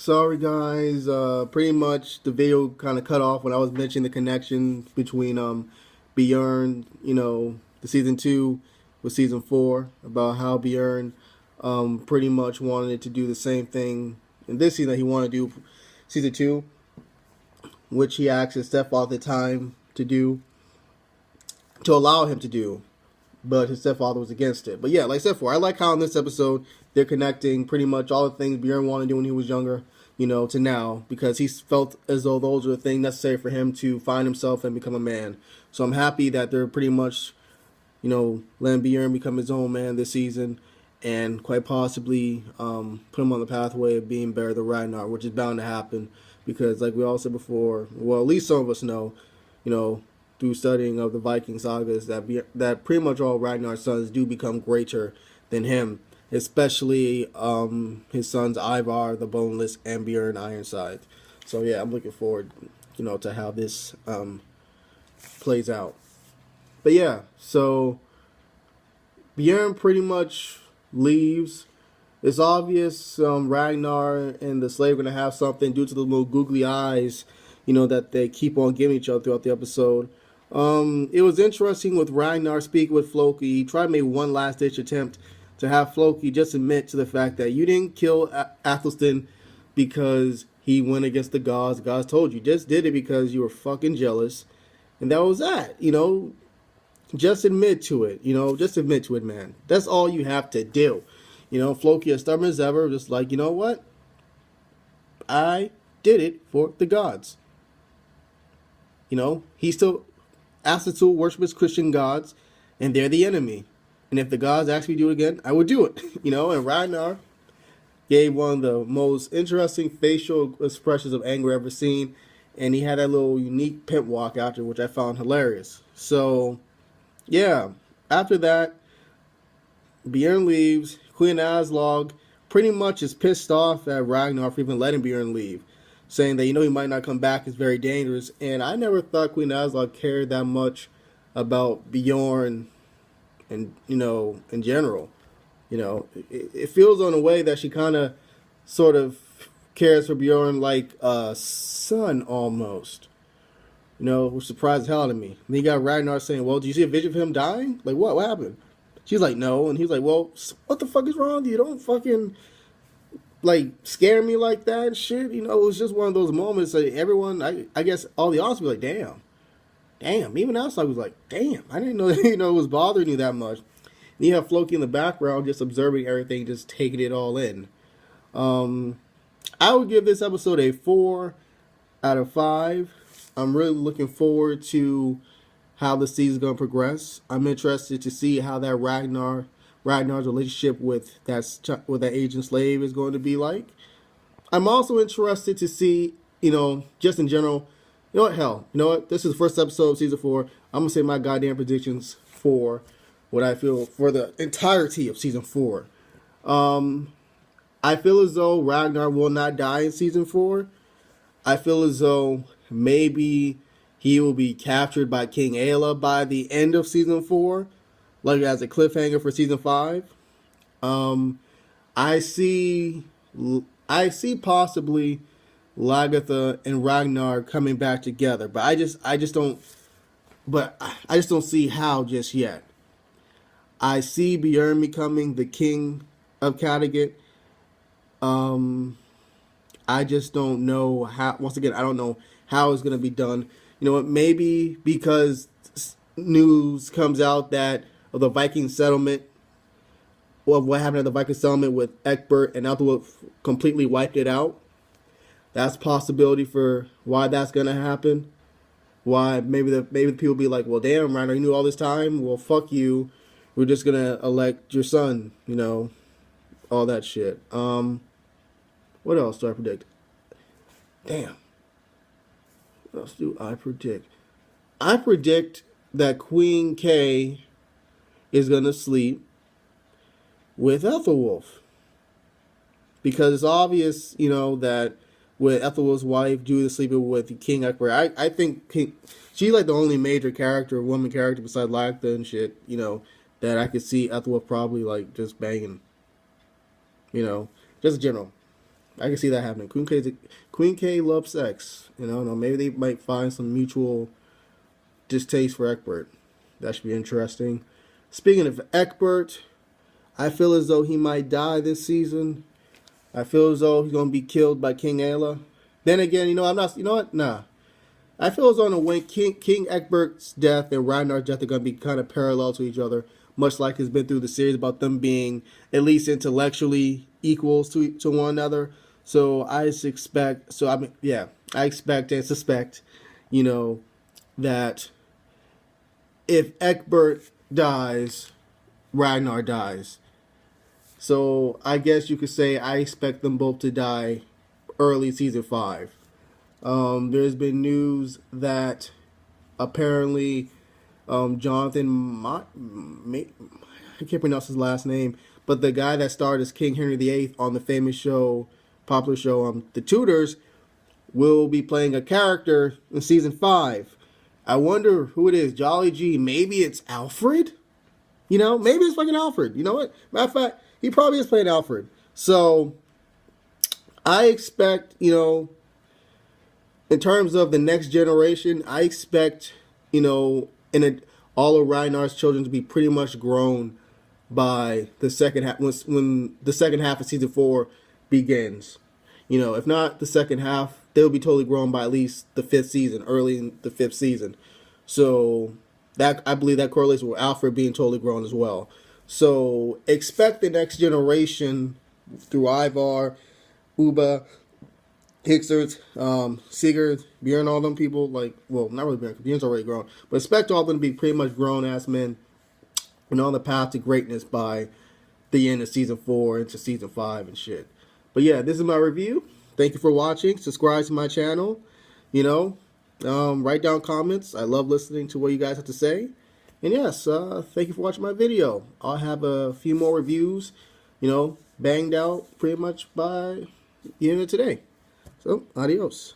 Sorry, guys. Pretty much the video kind of cut off when I was mentioning the connection between Bjorn, the season two with season four about how Bjorn pretty much wanted to do the same thing in this season that he wanted to do season two, which he asked his stepfather at the time to allow him to do, but his stepfather was against it. But yeah, like I said before, I like how in this episode they're connecting pretty much all the things Bjorn wanted to do when he was younger, to now, because he felt as though those are the things necessary for him to find himself and become a man. So I'm happy that they're pretty much, letting Bjorn become his own man this season, and quite possibly put him on the pathway of being better than Ragnar, which is bound to happen, because like we all said before, well, at least some of us know, you know, through studying of the Viking sagas that pretty much all Ragnar's sons do become greater than him, especially his sons Ivar the Boneless and Bjorn Ironside. So yeah, I'm looking forward, to how this plays out. But yeah, so Bjorn pretty much leaves. It's obvious Ragnar and the slave are going to have something due to the little googly eyes, that they keep on giving each other throughout the episode. It was interesting with Ragnar speaking with Floki. He tried to make one last ditch attempt to have Floki just admit to the fact that you didn't kill Athelstan because he went against the gods. The gods told you. Just did it because you were fucking jealous. And that was that. Just admit to it. Just admit to it, man. That's all you have to do. Floki as stubborn as ever, just like, you know what? I did it for the gods. He still Astatul worships Christian gods, and they're the enemy. And if the gods asked me to do it again, I would do it. And Ragnar gave one of the most interesting facial expressions of anger I've ever seen, and he had that little unique pimp walk after, which I found hilarious. So, yeah, after that, Bjorn leaves. Queen Aslog pretty much is pissed off at Ragnar for even letting Bjorn leave, saying that, he might not come back is very dangerous. And I never thought Queen Aslog cared that much about Bjorn and, in general. It feels in a way that she kind of sort of cares for Bjorn like a son almost, which surprised the hell out of me. And then you got Ragnar saying, well, do you see a vision of him dying? Like, what? What happened? She's like, no. And he's like, well, what the fuck is wrong with you? Don't fucking scare me like that and shit. It was just one of those moments that everyone, I guess all the audience was like, damn. Even outside was like, damn. I didn't know that, it was bothering you that much. And you have Floki in the background just observing everything, just taking it all in. I would give this episode a 4 out of 5. I'm really looking forward to how the season's going to progress. I'm interested to see how that Ragnar's relationship with that agent slave is going to be like. I'm also interested to see, just in general, hell, this is the first episode of season 4. I'm going to say my goddamn predictions for what I feel for the entirety of season 4. I feel as though Ragnar will not die in season 4. I feel as though maybe he will be captured by King Aela by the end of season 4, like as a cliffhanger for season 5. I see possibly Lagertha and Ragnar coming back together, but I just don't see how just yet. I see Bjorn becoming the king of Kattegat. I just don't know how. Once again, I don't know how it's going to be done. Maybe because news comes out that of the Viking settlement, or what happened at the Viking settlement with Egbert and Ethelwulf completely wiped it out. That's a possibility for why that's going to happen. Why maybe the people be like, well, damn, Ragnar, you knew all this time. Well, fuck you. We're just going to elect your son. All that shit. What else do I predict? Damn. What else do I predict? I predict that Queen K is going to sleep with Ethelwulf. Because it's obvious, that with Ethelwulf's wife, Judith sleeping with King Egbert, I think she's like the only major character, woman character besides Lactha and shit, that I could see Ethelwulf probably like just banging. Just in general. I can see that happening. Queen K loves sex. You know, maybe they might find some mutual distaste for Egbert. That should be interesting. Speaking of Egbert, I feel as though he might die this season. I feel as though he's going to be killed by King Ayla. Then again, I'm not. You know what? Nah. I feel as though when King Egbert's death and Ragnar's death are going to be kind of parallel to each other, much like it's been through the series about them being at least intellectually equals to one another. So I expect. So I expect and suspect, that if Egbert dies, Ragnar dies. So I guess you could say I expect them both to die early season 5. There's been news that apparently Jonathan, I can't pronounce his last name, but the guy that starred as King Henry VIII on the famous show, popular show, The Tudors, will be playing a character in season 5. I wonder who it is. Jolly G. Maybe it's Alfred? Maybe it's fucking Alfred. You know what? Matter of fact, he probably is playing Alfred. So, I expect, in terms of the next generation, I expect, all of Ragnar's children to be pretty much grown by the second half, when the second half of season 4 begins. If not the second half, they'll be totally grown by at least the 5th season, early in the 5th season. So, that I believe that correlates with Alfred being totally grown as well. So expect the next generation through Ivar, Uba, Hixert, Sigurd, Bjorn, all them people, not really Bjorn, because Bjorn's already grown, but expect all of them to be pretty much grown-ass men and on the path to greatness by the end of season 4 into season 5 and shit. But yeah, this is my review. Thank you for watching. Subscribe to my channel. Write down comments. I love listening to what you guys have to say. And yes, thank you for watching my video. I'll have a few more reviews, banged out pretty much by the end of today. So, adios.